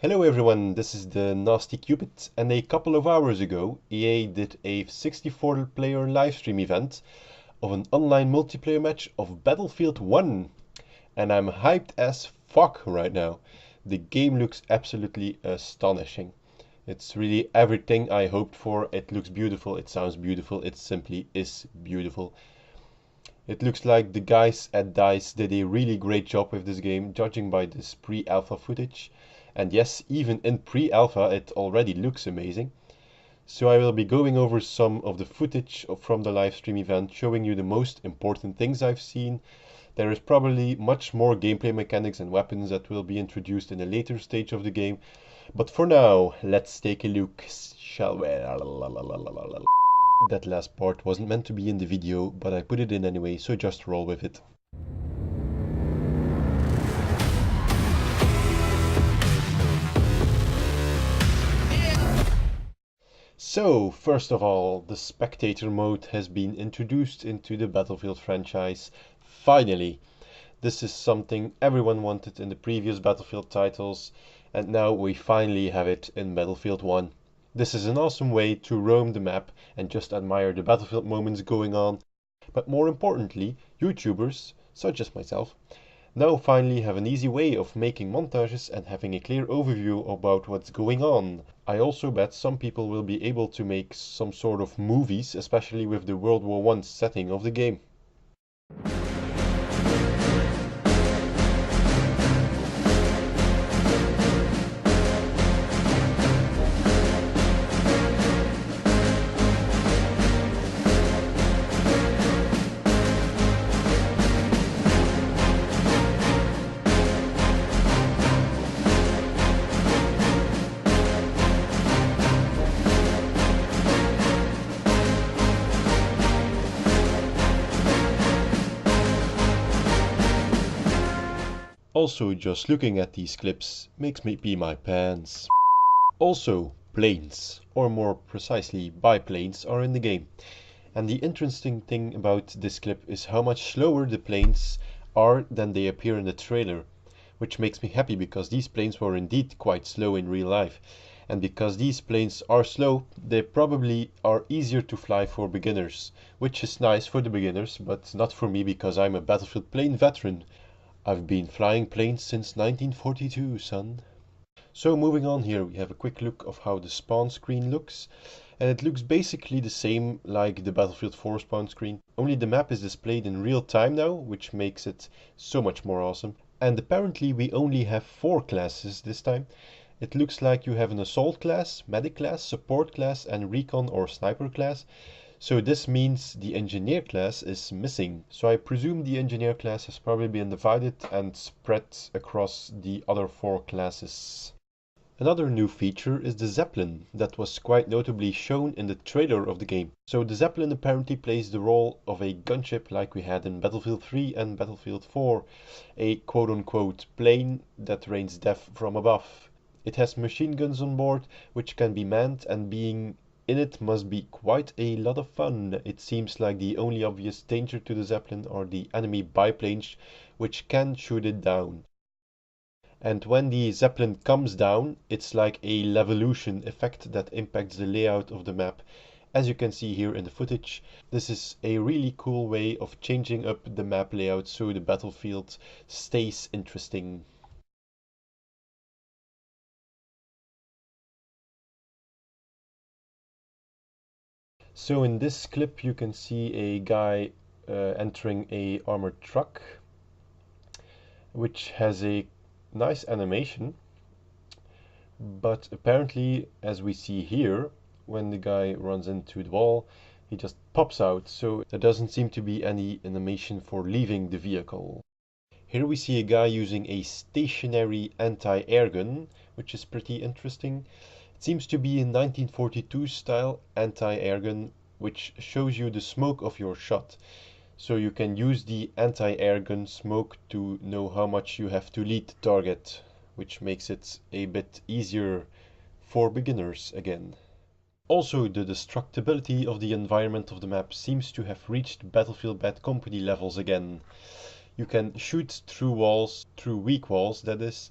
Hello everyone, this is the Nasty Cupid, and a couple of hours ago EA did a 64 player livestream event of an online multiplayer match of Battlefield 1, and I'm hyped as fuck right now. The game looks absolutely astonishing. It's really everything I hoped for. It looks beautiful, it sounds beautiful, it simply is beautiful. It looks like the guys at DICE did a really great job with this game, judging by this pre-alpha footage. And yes, even in pre-alpha it already looks amazing. So I will be going over some of the footage from the livestream event, showing you the most important things I've seen. There is probably much more gameplay mechanics and weapons that will be introduced in a later stage of the game. But for now, let's take a look, shall we? That last part wasn't meant to be in the video, but I put it in anyway, so just roll with it. So, first of all, the spectator mode has been introduced into the Battlefield franchise. Finally! This is something everyone wanted in the previous Battlefield titles, and now we finally have it in Battlefield 1. This is an awesome way to roam the map and just admire the Battlefield moments going on, but more importantly, YouTubers, such as myself, now finally have an easy way of making montages and having a clear overview about what's going on. I also bet some people will be able to make some sort of movies, especially with the World War I setting of the game. Also, just looking at these clips makes me pee my pants. Also, planes, or more precisely biplanes, are in the game. And the interesting thing about this clip is how much slower the planes are than they appear in the trailer. Which makes me happy because these planes were indeed quite slow in real life. And because these planes are slow, they probably are easier to fly for beginners. Which is nice for the beginners, but not for me because I'm a Battlefield plane veteran. I've been flying planes since 1942, son. So moving on here, we have a quick look of how the spawn screen looks. And it looks basically the same like the Battlefield 4 spawn screen. Only the map is displayed in real time now, which makes it so much more awesome. And apparently we only have 4 classes this time. It looks like you have an assault class, medic class, support class, and recon or sniper class. So this means the engineer class is missing. So I presume the engineer class has probably been divided and spread across the other 4 classes. Another new feature is the Zeppelin that was quite notably shown in the trailer of the game. So the Zeppelin apparently plays the role of a gunship like we had in Battlefield 3 and Battlefield 4, a quote-unquote plane that rains death from above. It has machine guns on board which can be manned, and being in it must be quite a lot of fun. It seems like the only obvious danger to the Zeppelin are the enemy biplanes, which can shoot it down. And when the Zeppelin comes down, it's like a levolution effect that impacts the layout of the map. As you can see here in the footage, this is a really cool way of changing up the map layout so the battlefield stays interesting. So in this clip you can see a guy entering a armored truck, which has a nice animation, but apparently, as we see here, when the guy runs into the wall, he just pops out, so there doesn't seem to be any animation for leaving the vehicle. Here we see a guy using a stationary anti-air gun, which is pretty interesting. It seems to be a 1942 style anti-air gun, which shows you the smoke of your shot. So you can use the anti-air gun smoke to know how much you have to lead the target, which makes it a bit easier for beginners again. Also, the destructibility of the environment of the map seems to have reached Battlefield Bad Company levels again. You can shoot through walls, through weak walls that is.